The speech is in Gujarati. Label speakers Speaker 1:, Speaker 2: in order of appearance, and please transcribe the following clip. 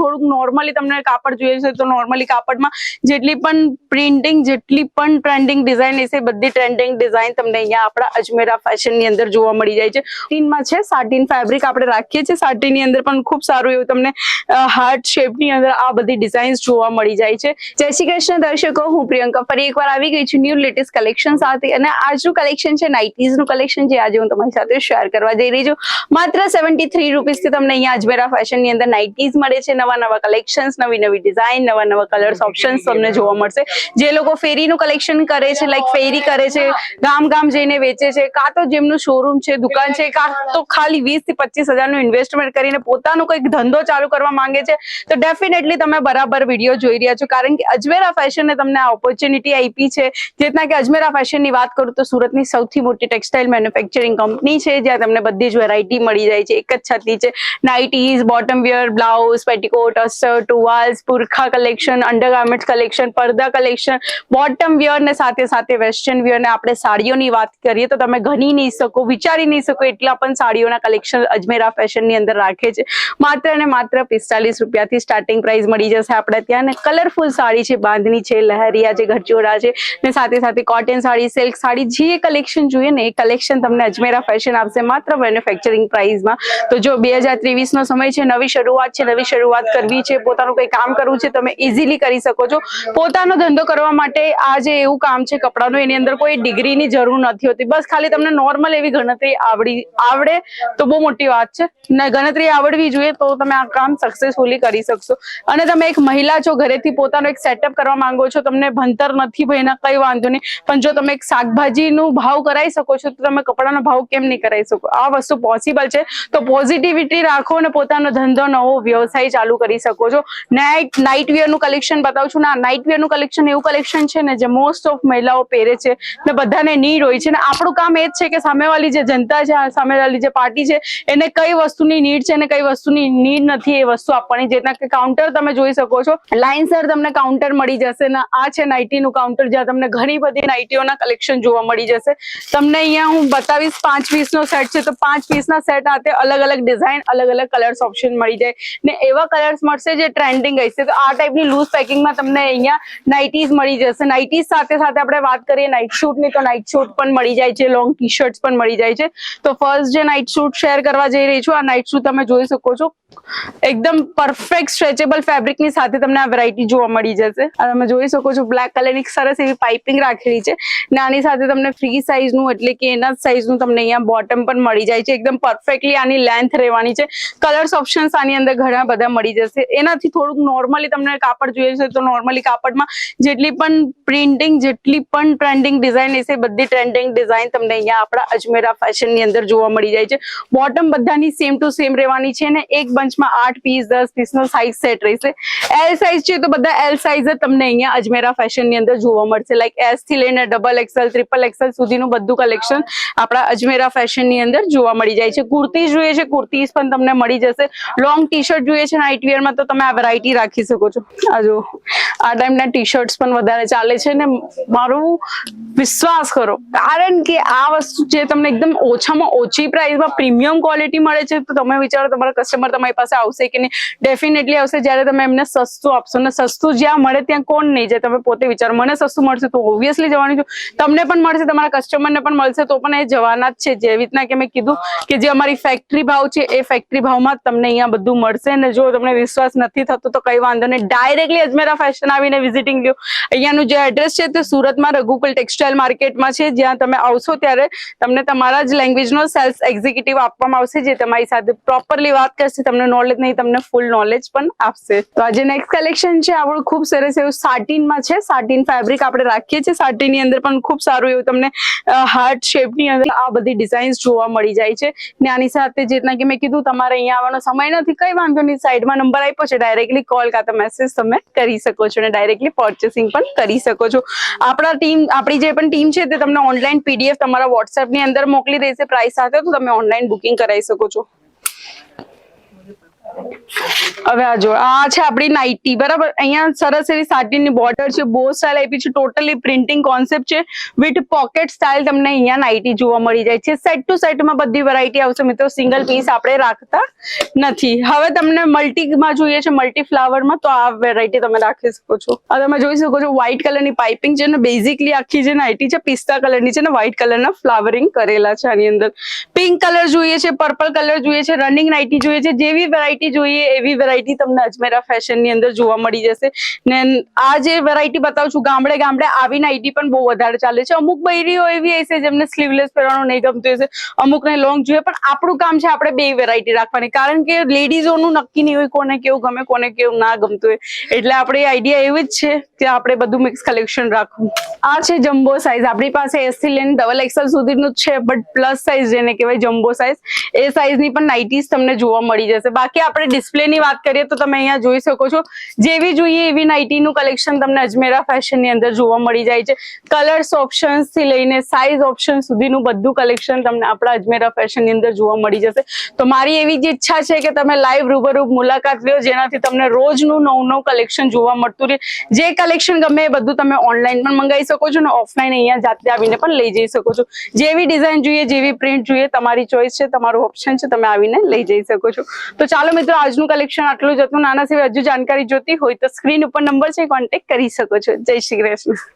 Speaker 1: થોડુંક નોર્મલી તમને કાપડ જોઈએ છે તો નોર્મલી કાપડમાં જેટલી પણ પ્રિન્ટિંગ, જેટલી પણ ટ્રેન્ડિંગ ડિઝાઇન હશે બધી ટ્રેન્ડિંગ ડિઝાઇન તમને અહીંયા આપણા અજમેરા ફેશન ની અંદર જોવા મળી જાય છે. સાટીનમાં છે, સાટીન ફેબ્રિક આપણે રાખીએ છીએ. સાટીની અંદર પણ ખૂબ સારું એવું તમને હાર્ટ શેપ ની અંદર આ બધી ડિઝાઇન્સ જોવા મળી જાય છે. જય શ્રી કૃષ્ણ દર્શકો, હું પ્રિયંકા ફરી એકવાર આવી ગઈ છું ન્યૂ લેટેસ્ટ કલેક્શન સાથે, અને આજનું કલેક્શન છે નાઇટીઝ નું કલેક્શન જે આજે હું તમારી સાથે શેર કરવા જઈ રહી છું. માત્ર 73 રૂપીસથી તમને અહીંયા અજમેરા ફેશન ની અંદર નાઇટીઝ મળે છે. નવા કલેક્શન્સ, નવી ડિઝાઇન, નવા કલર્સ ઓપ્શન્સ તમને જોવા મળશે. જે લોકો ફેરીનું કલેક્શન કરે છે, લાઈક ફેરી કરે છે, ગામ જઈને વેચે છે, કાં તો જેમનું શોરૂમ છે, દુકાન છે, કાં તો ખાલી 20 થી 25 હજારનું ઇન્વેસ્ટમેન્ટ કરીને પોતાનો કંઈક ધંધો ચાલુ કરવા માંગે છે, તો ડેફિનેટલી તમે બરાબર વિડીયો જોઈ રહ્યા છો. કારણ કે અજમેરા ફેશને તમને આ ઓપોર્ચ્યુનિટી આપી છે. જેટના કે અજમેરા ફેશનની વાત કરું તો સુરતની સૌથી મોટી ટેક્સટાઇલ મેન્યુફેક્ચરિંગ કંપની છે, જ્યાં તમને બધી જ વેરાયટી મળી જાય છે. એક જ છત નીચે nighties, bottom wear, blouse, petticoat, અસ્ટર, ટુવાલ્સ, પુરખા કલેક્શન, અંડરગાર્મેન્ટ કલેક્શન, પડદા કલેક્શન, બોટમ વેર ને સાથે વેસ્ટર્ન વેર ને આપણે સાડીઓની વાત કરીએ તો તમે ગણી નહીં શકો, વિચારી નહીં શકો એટલા પણ સાડીઓના કલેક્શન અજમેરા ફેશનની અંદર રાખે છે. માત્ર ને માત્ર 45 રૂપિયાથી સ્ટાર્ટિંગ પ્રાઇસ મળી જશે આપણે ત્યાં. ને કલરફુલ સાડી છે, બાંધણી છે, લહેરિયા છે, ઘરચોળા છે, ને સાથે કોટન સાડી, સિલ્ક સાડી, જે કલેક્શન જોઈએ ને એ કલેક્શન તમને અજમેરા ફેશન આપશે માત્ર મેન્યુફેક્ચરિંગ પ્રાઇસમાં. તો જો 2023 નો સમય છે, નવી શરૂઆત છે, નવી શરૂઆત કરવી છે, પોતાનું કંઈ કામ કરવું છે, તમે ઇઝીલી કરી શકો છો. પોતાનો ધંધો કરવા માટે આ જે એવું કામ છે કપડાનું, એની અંદર કોઈ ડિગ્રીની જરૂર નથી હોતી. બસ ખાલી તમને નોર્મલ એવી ગણતરી આવડે તો બહુ મોટી વાત છે. ને ગણતરી આવડવી જોઈએ તો તમે આ કામ સક્સેસફુલી કરી શકશો. અને તમે એક મહિલા છો, ઘરેથી પોતાનો એક સેટઅપ કરવા માંગો છો, તમને ભણતર નથી ભાઈના, કઈ વાંધો નહીં, પણ જો તમે એક શાકભાજીનું ભાવ કરાવી શકો છો તો તમે કપડાનો ભાવ કેમ નહીં કરાવી શકો? આ વસ્તુ પોસિબલ છે. તો પોઝિટિવિટી રાખો અને પોતાનો ધંધો, નવો વ્યવસાય ચાલુ કરી શકો છો. નાઇટ વેર નું કલેક્શન બતાવું છું. નાઇટ વેર નું કલેક્શન એવું કલેક્શન છે ને જે મોસ્ટ ઓફ મહિલાઓ પહેરે છે ને બધાને નીડ હોય છે. ને આપણું કામ એ જ છે કે સામેવાળી જે જનતા છે, સામેવાળી જે પાર્ટી છે, એને કઈ વસ્તુની નીડ છે અને કઈ વસ્તુની નીડ નથી એ વસ્તુ આપવાની. જેટલા કે કાઉન્ટર તમે જોઈ શકો છો, લાઇનસર તમને કાઉન્ટર મળી જશે. ને આ છે નાઇટીનું કાઉન્ટર, જ્યાં તમને ઘણી બધી નાઇટીઓના કલેક્શન જોવા મળી જશે. તમને અહીંયા હું બતાવીશ 5 પીસનો સેટ છે, તો 5 પીસના સેટ આતે અલગ ડિઝાઇન, અલગ કલર્સ ઓપ્શન મળી જાય. ને એવા કલર્સ મળશે જે ટ્રેન્ડિંગ હશે. તો આ ટાઈપની લૂઝ પેકિંગમાં તમને અહીંયા નાઇટીઝ મળી જશે. નાઇટીઝ સાથે આપણે વાત કરીએ નાઇટ શૂટની, તો નાઇટ શૂટ પણ મળી જાય છે, લોંગ ટી શર્ટ્સ પણ મળી જાય છે. તો ફર્સ્ટ જે નાઇટ શૂટ શેર કરવા જઈ રહી છું, આ નાઇટ શૂટ તમે જોઈ શકો છો, એકદમ પરફેક્ટ સ્ટ્રેચેબલ ફેબ્રિકની સાથે તમને આ વેરાયટી જોવા મળી જશે. આ તમે જોઈ શકો છો, બ્લેક કલરની સરસ એવી પાઇપિંગ રાખેલી છે. નાની સાથે તમને ફ્રી સાઇઝનું એટલે કે એના સાઇઝનું તમને અહીંયા બોટમ પણ મળી જાય છે. એકદમ પરફેક્ટલી આની લેન્થ રહેવાની છે. કલર્સ ઓપ્શન્સ આની અંદર ઘણા બધા મળી જશે. એનાથી થોડુંક નોર્મલી તમને કાપડ જોઈએ છે તો નોર્મલી કાપડમાં જેટલી પણ પ્રિન્ટિંગ, જેટલી પણ ટ્રેન્ડિંગ ડિઝાઇન હશે બધી ટ્રેન્ડિંગ ડિઝાઇન તમને અહીંયા આપણા અજમેરા ફેશનની અંદર જોવા મળી જાય છે. બોટમ બધાની સેમ ટુ સેમ રહેવાની છે. ને એક બંચમાં 8 પીસ 10 પીસનો સાઇઝ સેટ રહેશે. એલ સાઇઝ છે તો બધા એલ સાઇઝ જ તમને અહીંયા અજમેરા ફેશનની અંદર જોવા મળશે. લાઈક એસ થી લઈને ડબલ એક્સએલ, ટ્રિપલ એક્સએલ સુધીનું બધું કલેક્શન આપણા અજમેરા ફેશનની અંદર જોવા મળી જાય છે. કુર્તીઝ જોઈએ છે, કુર્તીઝ પણ તમને મળી જશે. લોંગ ટી શર્ટ જોઈએ છે નાઇટ વેરમાં, તો તમે આ વેરાયટી રાખી શકો છો. આ જો આ ટાઈમના ટી શર્ટ્સ પણ વધારે ચાલે છે. ને મારું વિશ્વાસ કરો, કારણ કે આ વસ્તુ જે તમને એકદમ ઓછામાં ઓછી પ્રાઇસમાં પ્રીમિયમ ક્વોલિટી મળે છે, તો તમે વિચારો તમારા કસ્ટમર તમારી પાસે આવશે કે નહીં? ડેફિનેટલી આવશે. જ્યારે તમે એમને સસ્તું આપશો, ને સસ્તું જ્યાં મળે ત્યાં કોણ નહીં જાય? તમે પોતે વિચારો, મને સસ્તું મળશે તો ઓબ્વિયસલી જવાની છું, તમને પણ મળશે, તમારા કસ્ટમરને પણ મળશે, તો પણ એ જવાના જ છે. જેવી રીતના કે મેં કીધું કે જે અમારી ફેક્ટરી ભાવ છે એ ફેક્ટરી ભાવમાં જ તમને અહીંયા બધું મળશે. ને જો તમને વિશ્વાસ નથી થતો તો કઈ વાંધો નહીં, ડાયરેક્ટલી અજમેરા ફેશન આવીને વિઝિટિંગ લ્યો. અહીંયાનું જે એડ્રેસ છે તે સુરતમાં રઘુકુલ ટેક્સટાઇલ માર્કેટમાં છે, જ્યાં તમે આવશો ત્યારે તમને તમારા જ લેંગ્વેજનો સેલ્સ એક્ઝિક્યુટિવ આપવામાં આવશે, જે તમારી સાથે પ્રોપરલી વાત કરશે. તમને નોલેજ નહીં, તમને ફૂલ નોલેજ પણ આપશે. તો આજે નેક્સ્ટ કલેક્શન છે આપણું ખૂબ સરસ એવું સાટીનમાં છે. સાટીન ફેબ્રિક આપણે રાખીએ છીએ. સાટીની અંદર પણ ખૂબ સારું એવું તમને હાર્ટ શેપની અંદર આ બધી ડિઝાઇન્સ જોવા મળી જાય છે. ને આની સાથે જેટલા કે મેં કીધું તમારે અહીંયા આવવાનો સમય નથી, કઈ વાંધો નહીં, સાઈડમાં નંબર આપ્યો છે, ડાયરેક્ટલી કોલ કાં તો મેસેજ તમે કરી શકો છો અને ડાયરેક્ટલી પરચેસિંગ પણ કરી શકો છો. આપણી જે પણ ટીમ છે તે તમને ઓનલાઈન PDF તમારા WhatsApp ની અંદર મોકલી દેશે પ્રાઇસ સાથે, તો તમે ઓનલાઈન બુકિંગ કરાવી શકો છો. હવે આ જો આ છે આપણી નાઇટી, બરાબર. અહીંયા સરસ એવી સાટીનની બોર્ડર છે, બો સ્ટાઇલ આપી છે, ટોટલી પ્રિન્ટિંગ કોન્સેપ્ટ છે વિથ પોકેટ સ્ટાઇલ. તમને અહીંયા નાઇટી જોવા મળી જાય છે. સેટ ટુ સેટમાં બધી વેરાયટી આવશે મિત્રો, સિંગલ પીસ આપણે રાખતા નથી. હવે તમને મલ્ટીમાં જોઈએ છે, મલ્ટી ફ્લાવરમાં, તો આ વેરાયટી તમે રાખી શકો છો. આ તમે જોઈ શકો છો વ્હાઈટ કલરની પાઇપિંગ છે ને, બેઝિકલી આખી જે નાઇટી છે પિસ્તા કલરની છે ને, વ્હાઈટ કલરના ફ્લાવરિંગ કરેલા છે આની અંદર. પિંક કલર જોઈએ છે, પર્પલ કલર જોઈએ છે, રનિંગ નાઇટી જોઈએ છે, જેવી વેરાયટી જોઈએ એવી વેરાયટી તમને અજમેરા ફેશન ની અંદર જોવા મળી જશે. ને આ જે વેરાયટી બતાવું છું, ગામડે ગામડે આવી નાઇટી પણ બહુ વધારે ચાલે છે. અમુક બૈરીઓ એવી હશે જેમને સ્લીવલેસ પહેરવાનું નહીં ગમતું હશે, અમુકને લોંગ જોઈએ, પણ આપણું કામ છે આપણે બે વેરાયટી રાખવાની, કારણ કે લેડીઝોનું નક્કી નહીં હોય કોને કેવું ગમે કોને કેવું ના ગમતું હોય. એટલે આપણે આઈડિયા એવી જ છે કે આપણે બધું મિક્સ કલેક્શન રાખવું. આ છે જમ્બો સાઇઝ, આપણી પાસે S થી લઈને XXL સુધીનું જ છે, બટ પ્લસ સાઇઝ જેને કહેવાય જમ્બો સાઇઝ, એ સાઇઝની પણ નાઇટીઝ તમને જોવા મળી જશે. બાકી આપણે ડિસ્પ્લેની વાત કરીએ તો તમે અહીંયા જોઈ શકો છો, જેવી જોઈએ એવી નાઇટીનું કલેક્શન તમને અજમેરા ફેશનની અંદર જોવા મળી જાય છે. કલર્સ ઓપ્શન્સ થી લઈને સાઇઝ ઓપ્શન સુધીનું બધું કલેક્શન તમને આપણા અજમેરા ફેશનની અંદર જોવા મળી જશે. તો મારી એવી જ ઈચ્છા છે કે તમે લાઈવ રૂબરૂ મુલાકાત લ્યો, જેનાથી તમને રોજનું નવું કલેક્શન જોવા મળતું રહે. જે કલેક્શન ગમે એ બધું તમે ઓનલાઈન પણ મંગાવી શકો છો ને ઓફલાઈન અહીંયા જાતે આવીને પણ લઈ જઈ શકો છો. જેવી ડિઝાઇન જોઈએ, જેવી પ્રિન્ટ જોઈએ, તમારી ચોઈસ છે, તમારું ઓપ્શન છે, તમે આવીને લઈ જઈ શકો છો. તો ચાલો મિત્રો, આજનું કલેક્શન આટલું જ હતું. નાના સિવાય હજુ જાણકારી જોતી હોય તો સ્ક્રીન ઉપર નંબર છે, કોન્ટેક્ટ કરી શકો છો. જય શ્રી કૃષ્ણ.